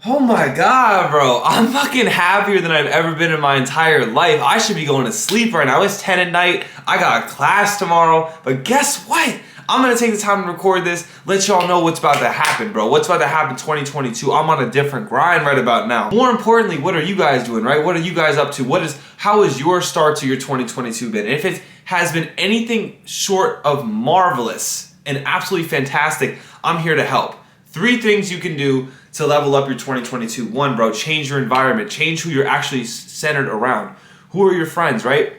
Oh my god, bro. I'm fucking happier than I've ever been in my entire life. I should be going to sleep right now. It's 10 at night. I got a class tomorrow. But guess what? I'm going to take the time to record this, let y'all know what's about to happen, bro. What's about to happen 2022. I'm on a different grind right about now. More importantly, what are you guys doing, right? What are you guys up to? How is your start to your 2022 been? And if it has been anything short of marvelous and absolutely fantastic, I'm here to help. 3 things you can do to level up your 2022. 1, bro, change your environment. Change who you're actually centered around. Who are your friends, right?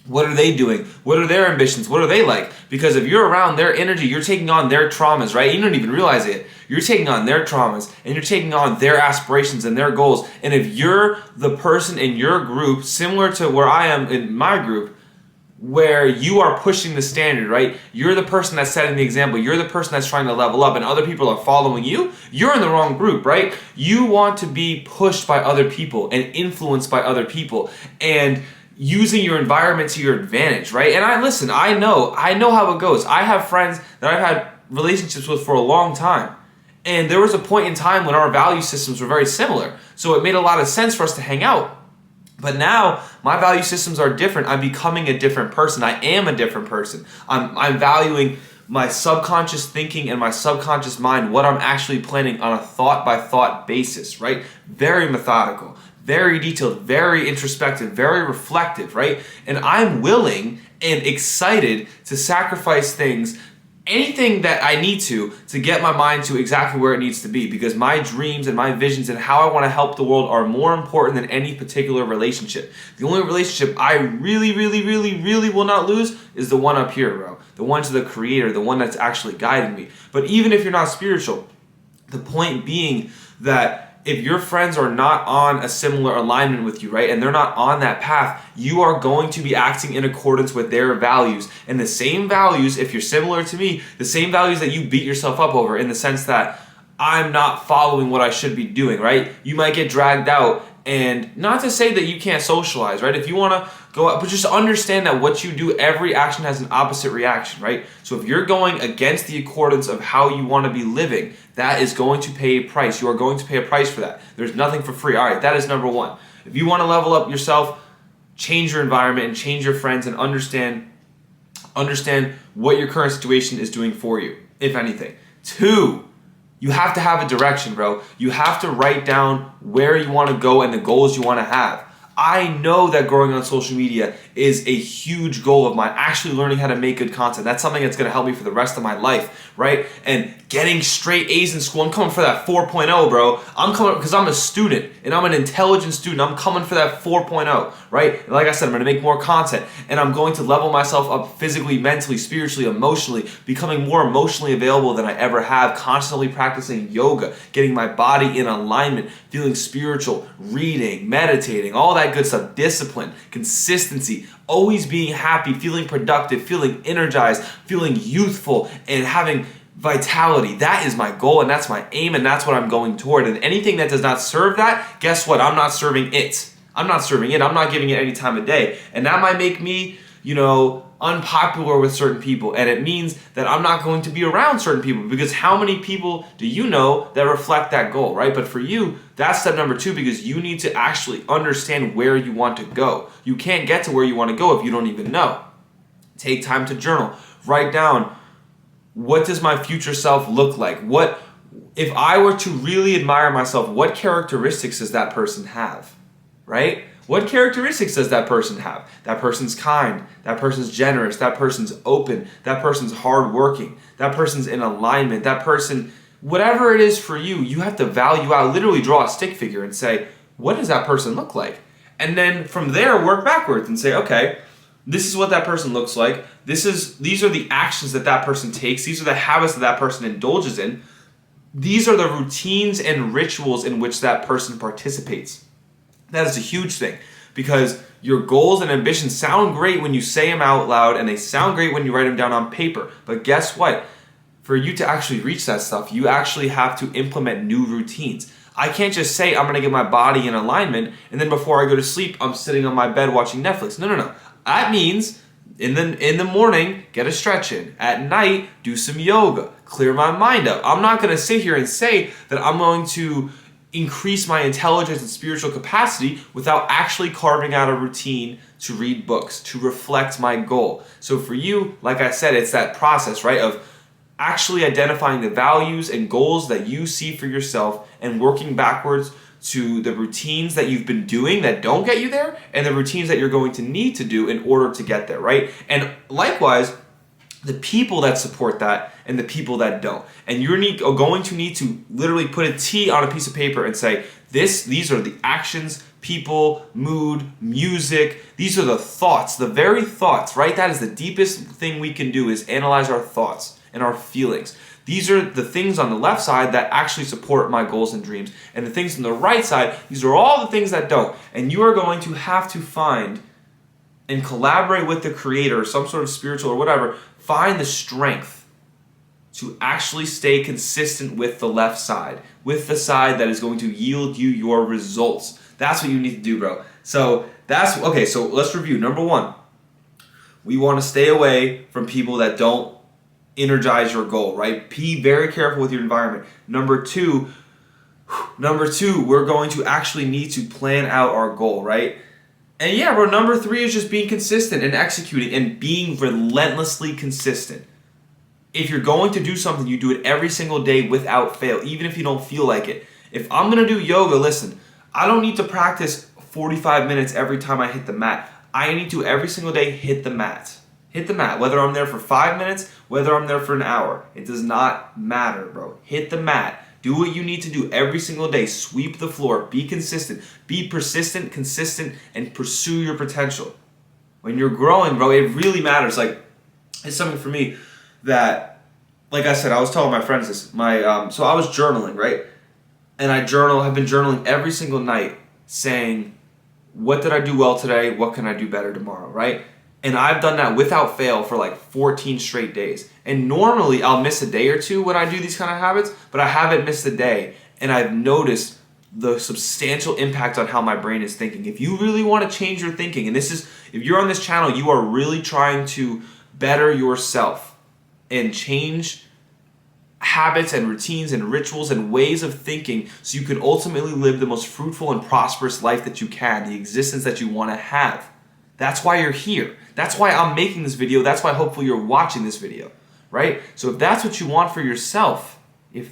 What are they doing? What are their ambitions? What are they like? Because if you're around their energy, you're taking on their traumas, right? You don't even realize it. You're taking on their traumas and you're taking on their aspirations and their goals. And if you're the person in your group, similar to where I am in my group, where you are pushing the standard, right? You're the person that's setting the example. You're the person that's trying to level up and other people are following you. You're in the wrong group, right? You want to be pushed by other people and influenced by other people and using your environment to your advantage, right? And I know how it goes. I have friends that I've had relationships with for a long time. And there was a point in time when our value systems were very similar. So it made a lot of sense for us to hang out. But now my value systems are different. I'm becoming a different person. I am a different person. I'm valuing my subconscious thinking and my subconscious mind, what I'm actually planning on a thought by thought basis, right? Very methodical, very detailed, very introspective, very reflective, right? And I'm willing and excited to sacrifice things, anything that I need to get my mind to exactly where it needs to be, because my dreams and my visions and how I want to help the world are more important than any particular relationship. The only relationship I really will not lose is the one up here, bro. The one to the Creator, the one that's actually guiding me. But even if you're not spiritual, the point being that if your friends are not on a similar alignment with you, right, and they're not on that path, you are going to be acting in accordance with their values. And the same values, if you're similar to me, the same values that you beat yourself up over, in the sense that I'm not following what I should be doing, right? You might get dragged out, and not to say that you can't socialize, right? If you want to go out, but just understand that what you do, every action has an opposite reaction, right? So if you're going against the accordance of how you want to be living, that is going to pay a price. You are going to pay a price for that. There's nothing for free. All right, that is number 1. If you want to level up yourself, change your environment and change your friends and understand what your current situation is doing for you, if anything. 2, you have to have a direction, bro. You have to write down where you want to go and the goals you want to have. I know that growing on social media is a huge goal of mine. Actually learning how to make good content. That's something that's going to help me for the rest of my life, right? And getting straight A's in school. I'm coming for that 4.0, bro. I'm coming because I'm a student and I'm an intelligent student. I'm coming for that 4.0, right? And like I said, I'm going to make more content and I'm going to level myself up physically, mentally, spiritually, emotionally, becoming more emotionally available than I ever have, constantly practicing yoga, getting my body in alignment, feeling spiritual, reading, meditating, all that good stuff, discipline, consistency, always being happy, feeling productive, feeling energized, feeling youthful, and having vitality. That is my goal and that's my aim and that's what I'm going toward. And anything that does not serve that, guess what? I'm not serving it. I'm not serving it. I'm not giving it any time of day. And that might make me, unpopular with certain people. And it means that I'm not going to be around certain people, because how many people do you know that reflect that goal, right? But for you, that's step number 2, because you need to actually understand where you want to go. You can't get to where you want to go if you don't even know. Take time to journal. Write down, what does my future self look like? What, if I were to really admire myself, what characteristics does that person have, right? What characteristics does that person have? That person's kind, that person's generous, that person's open, that person's hardworking, that person's in alignment, that person, whatever it is for you, you have to value out, literally draw a stick figure and say, what does that person look like? And then from there, work backwards and say, okay, this is what that person looks like. These are the actions that that person takes. These are the habits that that person indulges in. These are the routines and rituals in which that person participates. That is a huge thing, because your goals and ambitions sound great when you say them out loud and they sound great when you write them down on paper. But guess what? For you to actually reach that stuff, you actually have to implement new routines. I can't just say I'm going to get my body in alignment and then before I go to sleep, I'm sitting on my bed watching Netflix. No. That means in the morning, get a stretch in. At night, do some yoga. Clear my mind up. I'm not going to sit here and say that I'm going to increase my intelligence and spiritual capacity without actually carving out a routine to read books, to reflect my goal. So for you, like I said, it's that process, right, of actually identifying the values and goals that you see for yourself and working backwards to the routines that you've been doing that don't get you there and the routines that you're going to need to do in order to get there, right? And likewise, the people that support that and the people that don't. And you're going to need to literally put a T on a piece of paper and say, these are the actions, people, mood, music. These are the thoughts, the very thoughts, right? That is the deepest thing we can do, is analyze our thoughts and our feelings. These are the things on the left side that actually support my goals and dreams. And the things on the right side, these are all the things that don't. And you are going to have to find and collaborate with the creator, or some sort of spiritual or whatever, find the strength to actually stay consistent with the left side, with the side that is going to yield you your results. That's what you need to do, bro. So so let's review. Number one, we want to stay away from people that don't energize your goal, right? Be very careful with your environment. Number two, we're going to actually need to plan out our goal, right? And yeah, bro, number three is just being consistent and executing and being relentlessly consistent. If you're going to do something, you do it every single day without fail, even if you don't feel like it. If I'm going to do yoga, listen, I don't need to practice 45 minutes every time I hit the mat. I need to every single day hit the mat. Hit the mat, whether I'm there for 5 minutes, whether I'm there for an hour. It does not matter, bro. Hit the mat. Do what you need to do every single day. Sweep the floor. Be consistent. Be persistent, consistent, and pursue your potential. When you're growing, bro, it really matters. Like, it's something for me that, like I said, I was telling my friends this. So I was journaling, right? And I've been journaling every single night saying, what did I do well today? What can I do better tomorrow, right? And I've done that without fail for like 14 straight days. And normally I'll miss a day or two when I do these kind of habits, but I haven't missed a day. And I've noticed the substantial impact on how my brain is thinking. If you really want to change your thinking, and if you're on this channel, you are really trying to better yourself and change habits and routines and rituals and ways of thinking so you can ultimately live the most fruitful and prosperous life that you can, the existence that you want to have. That's why you're here. That's why I'm making this video. That's why hopefully you're watching this video, right? So if that's what you want for yourself, you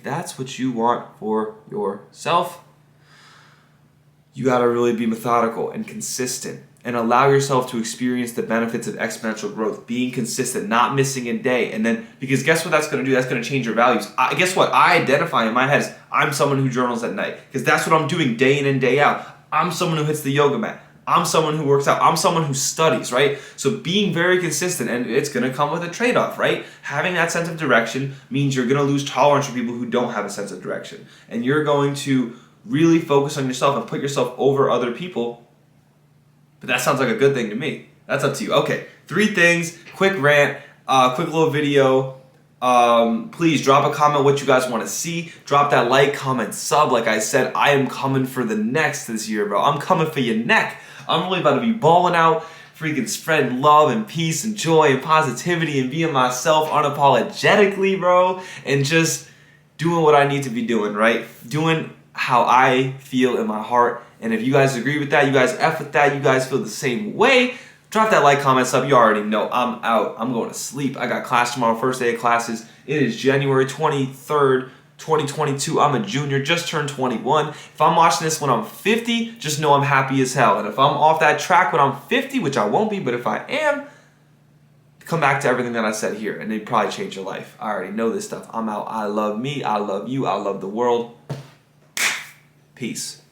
gotta really be methodical and consistent and allow yourself to experience the benefits of exponential growth, being consistent, not missing a day. And then, because guess what that's gonna do? That's gonna change your values. Guess what? I identify in my head as I'm someone who journals at night because that's what I'm doing day in and day out. I'm someone who hits the yoga mat. I'm someone who works out. I'm someone who studies, right? So being very consistent, and it's going to come with a trade-off, right? Having that sense of direction means you're going to lose tolerance for people who don't have a sense of direction. And you're going to really focus on yourself and put yourself over other people. But that sounds like a good thing to me. That's up to you. Okay, 3 things, quick rant, quick little video. Please drop a comment what you guys want to see. Drop that like, comment, sub. Like I said, I am coming for the next this year, bro. I'm coming for your neck. I'm really about to be balling out, freaking spreading love and peace and joy and positivity and being myself unapologetically, bro. And just doing what I need to be doing, right? Doing how I feel in my heart. And if you guys agree with that, you guys F with that, you guys feel the same way, drop that like, comment, sub. You already know I'm out. I'm going to sleep. I got class tomorrow, first day of classes. It is January 23rd, 2022. I'm a junior, just turned 21. If I'm watching this when I'm 50, just know I'm happy as hell. And if I'm off that track when I'm 50, which I won't be, but if I am, come back to everything that I said here, and it'd probably change your life. I already know this stuff. I'm out. I love me. I love you. I love the world. Peace.